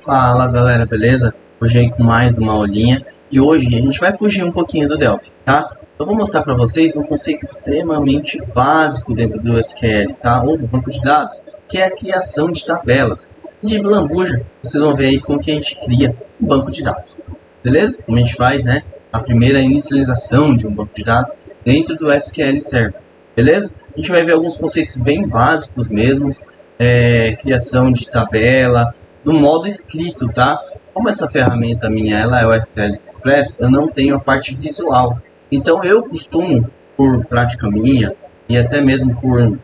Fala galera, beleza? Hoje aí com mais uma aulinha e hoje a gente vai fugir um pouquinho do Delphi, tá? Eu vou mostrar para vocês um conceito extremamente básico dentro do SQL, tá? Ou do banco de dados, que é a criação de tabelas. De lambuja, vocês vão ver aí como que a gente cria um banco de dados, beleza? Como a gente faz, né? A primeira inicialização de um banco de dados dentro do SQL Server, beleza? A gente vai ver alguns conceitos bem básicos mesmo, criação de tabela, no modo escrito, tá? Como essa ferramenta minha ela é o Excel Express, eu não tenho a parte visual. Então eu costumo, por prática minha e até mesmo por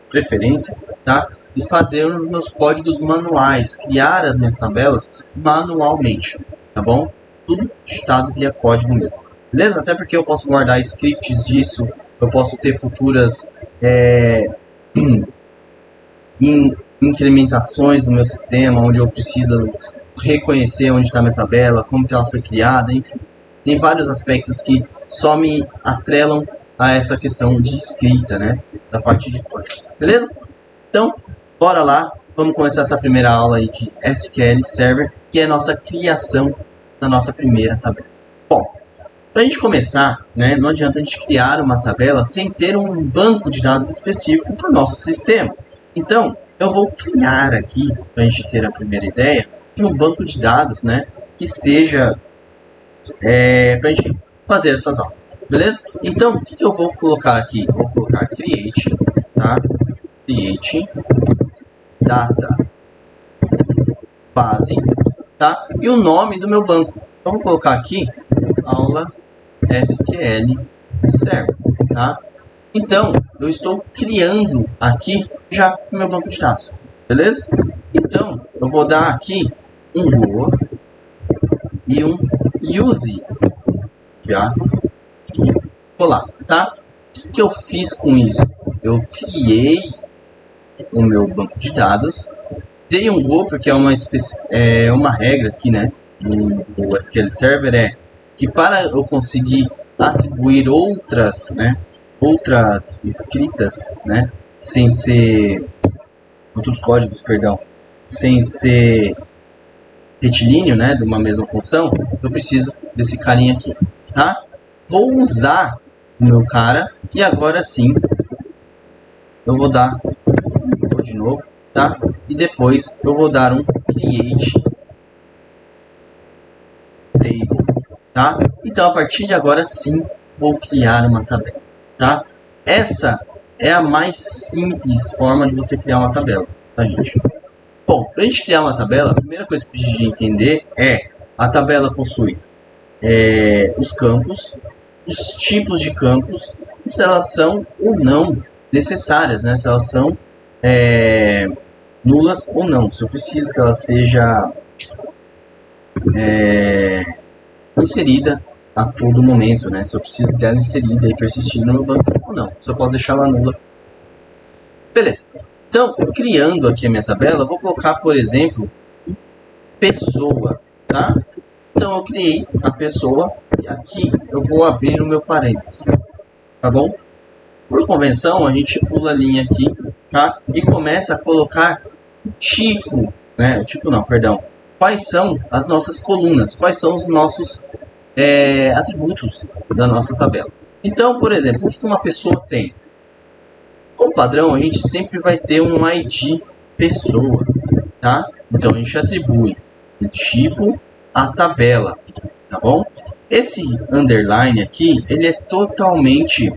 preferência, tá? De fazer os meus códigos manuais, criar as minhas tabelas manualmente, tá bom? Tudo digitado via código mesmo, beleza? Até porque eu posso guardar scripts disso, eu posso ter futuras incrementações no meu sistema, onde eu preciso reconhecer onde está minha tabela, como que ela foi criada, enfim. Tem vários aspectos que só me atrelam a essa questão de escrita, né? Da parte de código, beleza? Então, bora lá, vamos começar essa primeira aula aí de SQL Server, que é a nossa criação da nossa primeira tabela. Bom, para a gente começar, né, não adianta a gente criar uma tabela sem ter um banco de dados específico para o nosso sistema. Então, eu vou criar aqui, para a gente ter a primeira ideia, de um banco de dados, né, que seja para a gente fazer essas aulas, beleza? Então, o que eu vou colocar aqui? Vou colocar create, tá? Create data base, tá? E o nome do meu banco. Eu vou colocar aqui aula SQL Server, tá? Então, eu estou criando aqui já o meu banco de dados, beleza? Então, eu vou dar aqui um Go e um use, já vou lá, tá? O que eu fiz com isso? Eu criei o meu banco de dados, dei um Go porque é uma regra aqui, né? No SQL Server que para eu conseguir atribuir outras escritas, né, sem ser outros códigos, perdão, sem ser retilíneo, né, de uma mesma função, eu preciso desse carinha aqui, tá? Vou usar o meu cara e agora sim eu vou dar de novo, tá? E depois eu vou dar um create table, tá? Então a partir de agora sim vou criar uma tabela, tá? Essa é a mais simples forma de você criar uma tabela, tá, gente? Bom, para a gente criar uma tabela, a primeira coisa que precisa entender a tabela possui os campos, os tipos de campos, e se elas são ou não necessárias, né? Se elas são nulas ou não, se eu preciso que ela seja inserida a todo momento, né? Se eu preciso dela inserida e persistir no meu banco ou não, se eu posso deixar ela nula. Beleza. Então, criando aqui a minha tabela, eu vou colocar, por exemplo, pessoa, tá? Então, eu criei a pessoa e aqui eu vou abrir o meu parênteses, tá bom? Por convenção, a gente pula a linha aqui, tá? E começa a colocar tipo, né? Tipo não, perdão. Quais são as nossas colunas? Quais são os nossos atributos da nossa tabela? Então, por exemplo, o que uma pessoa tem? Como padrão, a gente sempre vai ter um ID pessoa, tá? Então, a gente atribui o tipo à tabela, tá bom? Esse underline aqui, ele é totalmente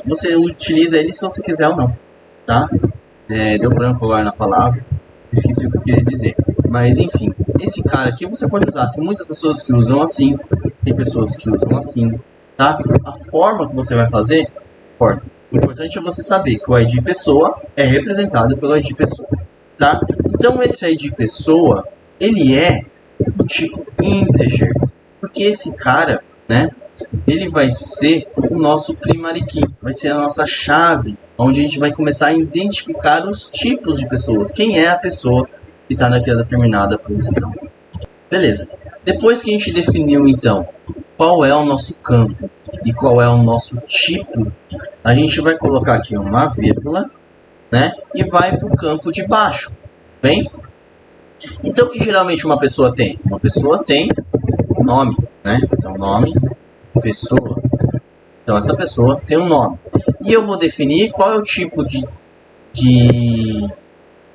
você utiliza ele se você quiser ou não, tá? Deu branco agora na palavra, esqueci o que eu queria dizer, mas enfim, esse cara aqui você pode usar. Tem muitas pessoas que usam assim, tem pessoas que usam assim, tá? A forma que você vai fazer importa. O importante é você saber que o ID pessoa é representado pelo ID pessoa, tá? Então esse ID pessoa, ele é do tipo integer, porque esse cara, né, ele vai ser o nosso primary key, vai ser a nossa chave, onde a gente vai começar a identificar os tipos de pessoas, quem é a pessoa que está naquela determinada posição. Beleza. Depois que a gente definiu, então, qual é o nosso campo e qual é o nosso tipo, a gente vai colocar aqui uma vírgula, né? E vai para o campo de baixo, bem? Então, o que geralmente uma pessoa tem? Uma pessoa tem nome, né? Então, nome, pessoa. Então, essa pessoa tem um nome. E eu vou definir qual é o tipo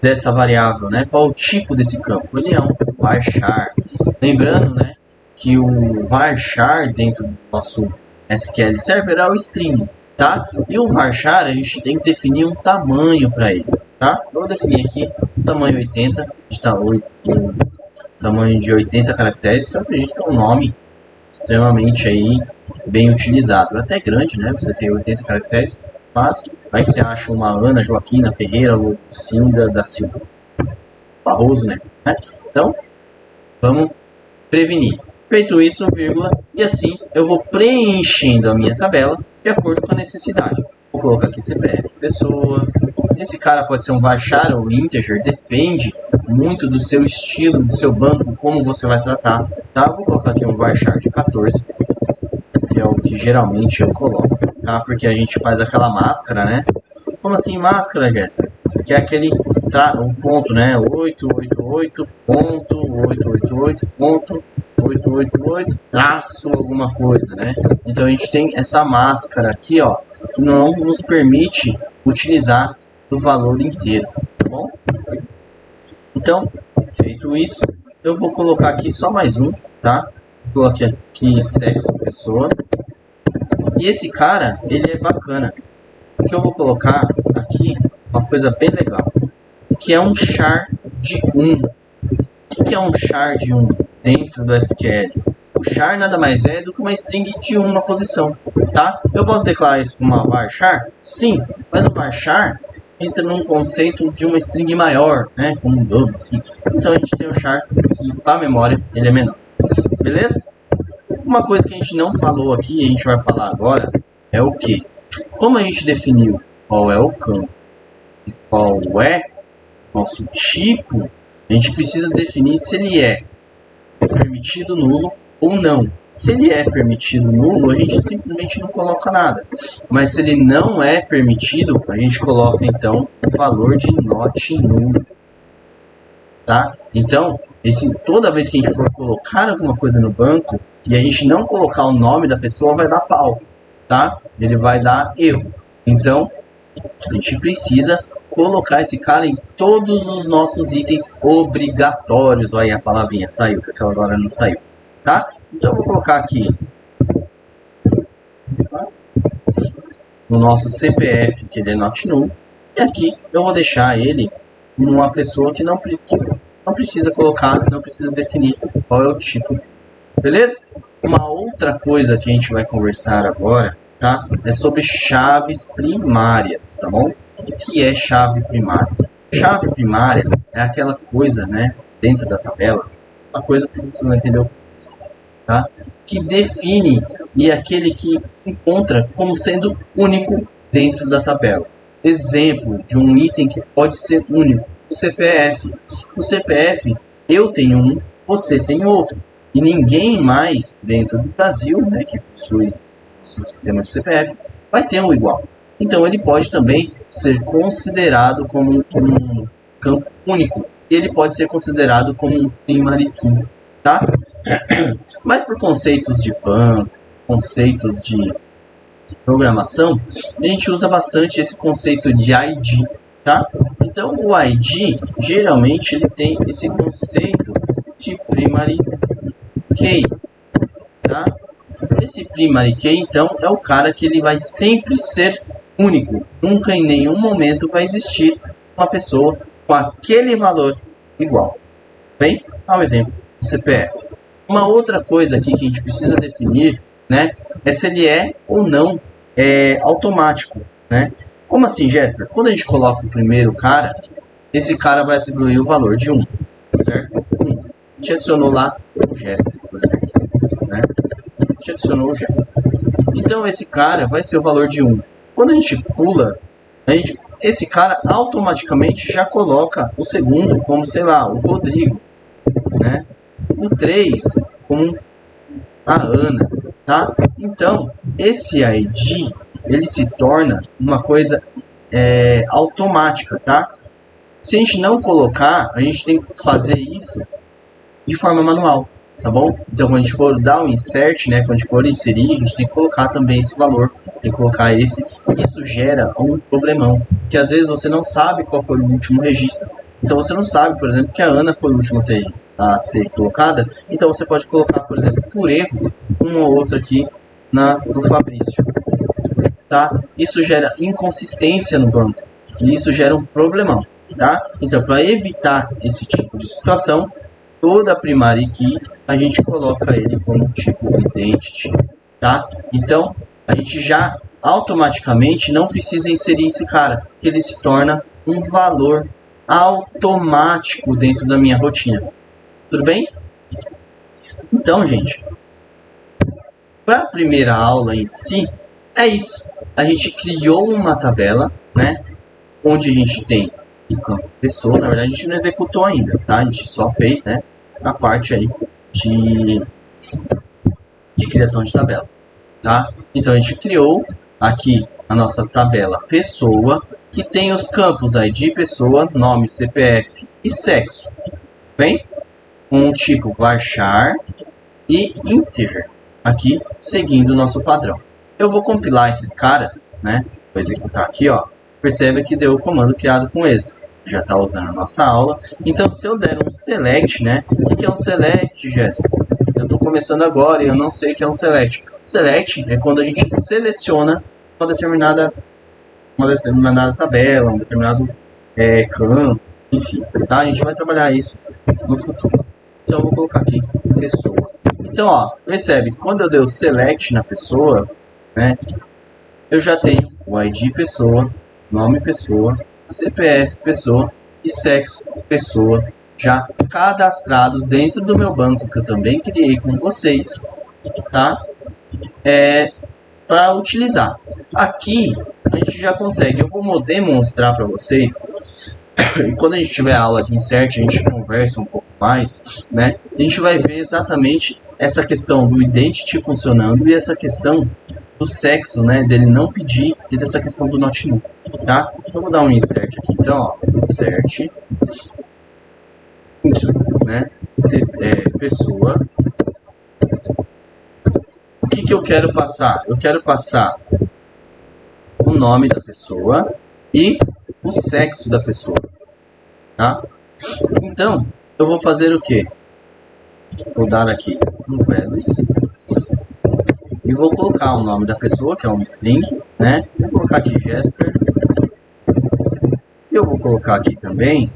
dessa variável, né? Qual é o tipo desse campo? Ele é um varchar. Lembrando, né, que o varchar dentro do nosso SQL Server é o string, tá? E o varchar a gente tem que definir um tamanho para ele, tá? Eu vou definir aqui tamanho 80, está 8, tamanho de 80 caracteres, que eu acredito que é um nome extremamente aí bem utilizado. Até grande, né? Você tem 80 caracteres, mas vai que você acha uma Ana Joaquina Ferreira Lucinda da Silva Barroso, né? Então, vamos prevenir. Feito isso, vírgula, e assim eu vou preenchendo a minha tabela de acordo com a necessidade. Vou colocar aqui CPF pessoa. Esse cara pode ser um varchar ou integer, depende muito do seu estilo, do seu banco, como você vai tratar, tá? Vou colocar aqui um varchar de 14, que é o que geralmente eu coloco, tá? Porque a gente faz aquela máscara, né? Como assim máscara, Jéssica? Que é aquele o ponto, né? 888.888.888 traço alguma coisa, né? Então a gente tem essa máscara aqui, ó, que não nos permite utilizar o valor inteiro, tá bom? Então, feito isso, eu vou colocar aqui só mais um, tá? Coloquei aqui sexo pessoa. E esse cara, ele é bacana, porque eu vou colocar aqui uma coisa bem legal, que é um char de 1. O que é um char de 1 dentro do SQL? O char nada mais é do que uma string de uma posição, tá? Eu posso declarar isso como uma varchar? Sim, mas o varchar entra num conceito de uma string maior, né? Como um double, assim. Então a gente tem o char que, para a memória, ele é menor. Beleza? Uma coisa que a gente não falou aqui e a gente vai falar agora é o que? Como a gente definiu qual é o campo e qual é nosso tipo, a gente precisa definir se ele é permitido nulo ou não. Se ele é permitido nulo, a gente simplesmente não coloca nada. Mas se ele não é permitido, a gente coloca então o valor de not nulo. Tá? Então, toda vez que a gente for colocar alguma coisa no banco e a gente não colocar o nome da pessoa, vai dar pau. Tá? Ele vai dar erro. Então, a gente precisa colocar esse cara em todos os nossos itens obrigatórios. Olha aí a palavrinha, saiu, que aquela agora não saiu. Tá? Então eu vou colocar aqui no nosso CPF, que ele é not null. E aqui eu vou deixar ele numa pessoa que não precisa colocar, não precisa definir qual é o tipo. Beleza? Uma outra coisa que a gente vai conversar agora, tá? É sobre chaves primárias, tá bom? O que é chave primária? Chave primária é aquela coisa, né, dentro da tabela, uma coisa que vocês não entenderam, tá? Que define e é aquele que encontra como sendo único dentro da tabela. Exemplo de um item que pode ser único: o CPF. O CPF, eu tenho um, você tem outro. E ninguém mais dentro do Brasil, né, que possui o sistema de CPF, vai ter um igual. Então ele pode também ser considerado como um campo único. E ele pode ser considerado como um primary key, tá? Mas por conceitos de banco, conceitos de programação, a gente usa bastante esse conceito de ID, tá? Então o ID, geralmente, ele tem esse conceito de primary key, tá? Esse primary key, então, é o cara que ele vai sempre ser único. Nunca em nenhum momento vai existir uma pessoa com aquele valor igual. Bem, ao exemplo do CPF. Uma outra coisa aqui que a gente precisa definir, né, é se ele é ou não automático, né? Como assim, Jéssica? Quando a gente coloca o primeiro cara, esse cara vai atribuir o valor de 1, certo? 1. A gente adicionou lá o Jéssica, por exemplo, né? A gente adicionou o Jéssica. Então esse cara vai ser o valor de 1. Quando a gente pula, esse cara automaticamente já coloca o segundo como, sei lá, o Rodrigo, né? O 3 como a Ana. tá? Então, esse ID, ele se torna uma coisa automática, tá? Se a gente não colocar, a gente tem que fazer isso de forma manual, tá bom? Então, quando a gente for dar um insert, né, quando a gente for inserir, a gente tem que colocar também esse valor, tem que colocar esse. Isso gera um problemão, que às vezes você não sabe qual foi o último registro. Então, você não sabe, por exemplo, que a Ana foi a última a ser colocada. Então, você pode colocar, por exemplo, por erro, um ou outro aqui no Fabrício, tá? Isso gera inconsistência no banco, e isso gera um problemão, tá? Então, para evitar esse tipo de situação, toda a primary key a gente coloca ele como tipo identity, tá? Então, a gente já automaticamente não precisa inserir esse cara, porque ele se torna um valor automático dentro da minha rotina. Tudo bem? Então, gente, para a primeira aula em si, é isso. A gente criou uma tabela, né? Onde a gente tem o campo pessoa. Na verdade, a gente não executou ainda, tá? A gente só fez, né, a parte aí de criação de tabela, tá? Então, a gente criou aqui a nossa tabela pessoa, que tem os campos ID pessoa, nome, CPF e sexo, bem? Um tipo varchar e integer, aqui seguindo o nosso padrão. Eu vou compilar esses caras, né? Vou executar aqui, ó. Percebe que deu o comando criado com êxito. Já está usando a nossa aula. Então, se eu der um select, né? O que é um select, Jéssica? Eu estou começando agora e eu não sei o que é um select. Select é quando a gente seleciona uma determinada tabela, um determinado campo, enfim, tá? A gente vai trabalhar isso no futuro. Então, eu vou colocar aqui pessoa. Então, ó, percebe, quando eu dei o select na pessoa, né, eu já tenho o ID pessoa, nome pessoa, CPF pessoa e sexo pessoa já cadastrados dentro do meu banco, que eu também criei com vocês, tá? Para utilizar. Aqui a gente já consegue, eu vou demonstrar para vocês, e quando a gente tiver aula de insert, a gente conversa um pouco mais, né? A gente vai ver exatamente essa questão do identity funcionando e essa questão do sexo, né, dele não pedir, e dessa questão do not null, tá? Então, vou dar um insert aqui, então, ó, insert, né, pessoa. O que eu quero passar? Eu quero passar o nome da pessoa e o sexo da pessoa, tá? Então, eu vou fazer o quê? Vou dar aqui um values e vou colocar o nome da pessoa, que é um string, né? Vou colocar aqui Jesper. Eu vou colocar aqui também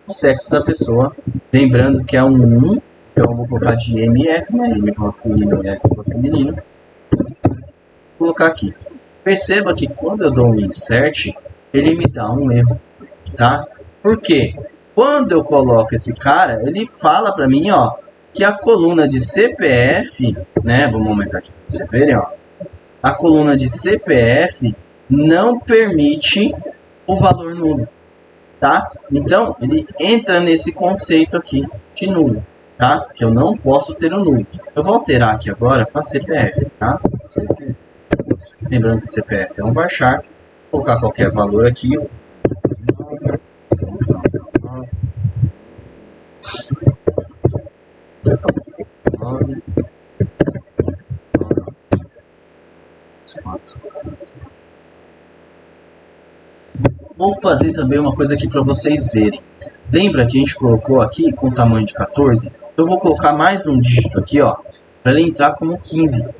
o sexo da pessoa, lembrando que é um 1, então eu vou colocar de MF, né? M masculino e F feminino. Vou colocar aqui. Perceba que quando eu dou um insert, ele me dá um erro, tá? Por quê? Quando eu coloco esse cara, ele fala para mim, ó, que a coluna de CPF, né? Vamos aumentar aqui para vocês verem, ó. A coluna de CPF não permite o valor nulo, tá? Então, ele entra nesse conceito aqui de nulo, tá? Que eu não posso ter o nulo. Eu vou alterar aqui agora para CPF, tá? CPF. Lembrando que CPF é um varchar. Vou colocar qualquer valor aqui. Vou fazer também uma coisa aqui para vocês verem. Lembra que a gente colocou aqui com tamanho de 14? Eu vou colocar mais um dígito aqui, ó, para ele entrar como 15,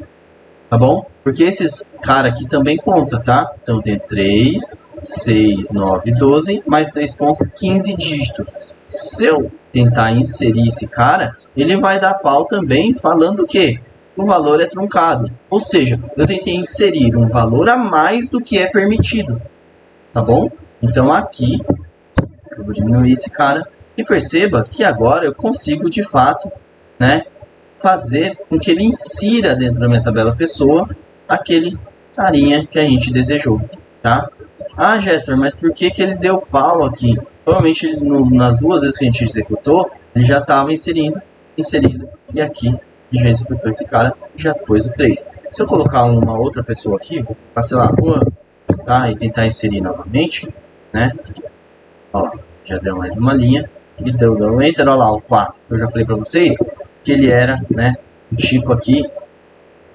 tá bom? Porque esses cara aqui também conta, tá? Então tem 3, 6, 9, 12, mais 3 pontos, 15 dígitos. Se eu tentar inserir esse cara, ele vai dar pau também falando que o valor é truncado. Ou seja, eu tentei inserir um valor a mais do que é permitido, tá bom? Então aqui, eu vou diminuir esse cara e perceba que agora eu consigo de fato, né, fazer com que ele insira dentro da minha tabela pessoa aquele carinha que a gente desejou, tá? Ah, Jesper, mas por que ele deu pau aqui? Provavelmente ele, nas duas vezes que a gente executou, ele já estava inserindo, e aqui e já exemplificou esse cara, já pôs o 3. Se eu colocar uma outra pessoa aqui, vou colocar, sei lá, Juan, tá? E tentar inserir novamente, né? Olha lá, já deu mais uma linha. E deu um enter, olha lá, o 4. Eu já falei para vocês que ele era, né, o tipo aqui,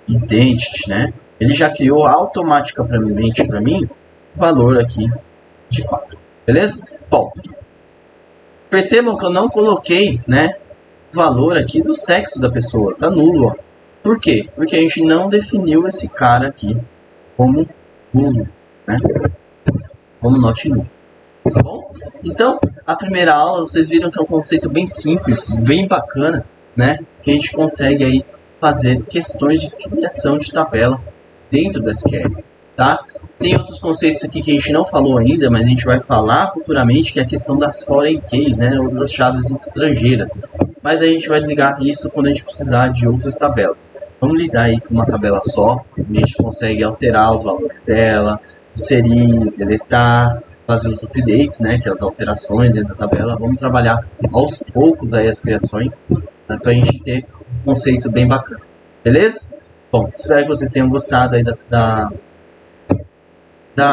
identity, né? Ele já criou automaticamente para mim valor aqui de 4. Beleza? Bom, percebam que eu não coloquei, né, valor aqui do sexo da pessoa, tá nulo, ó. Por quê? Porque a gente não definiu esse cara aqui como nulo, né? Como not nulo. Tá bom? Então, a primeira aula, vocês viram que é um conceito bem simples, bem bacana, né? Que a gente consegue aí fazer questões de criação de tabela dentro da SQL, tá? Tem outros conceitos aqui que a gente não falou ainda, mas a gente vai falar futuramente, que é a questão das foreign keys, né? Ou das chaves estrangeiras. Mas a gente vai ligar isso quando a gente precisar de outras tabelas. Vamos lidar aí com uma tabela só, a gente consegue alterar os valores dela, inserir, deletar, fazer os updates, né, que é as alterações dentro da tabela. Vamos trabalhar aos poucos aí as criações, né, para a gente ter um conceito bem bacana. Beleza? Bom, espero que vocês tenham gostado aí da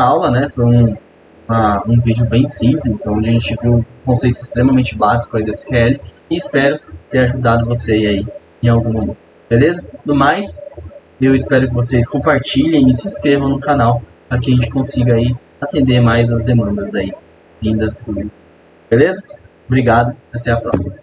aula, né? Foi um vídeo bem simples, onde a gente viu um conceito extremamente básico aí da SQL e espero ter ajudado você aí em algum momento. Beleza? No mais, eu espero que vocês compartilhem e se inscrevam no canal para que a gente consiga aí atender mais as demandas aí vindas do. Beleza? Obrigado, até a próxima.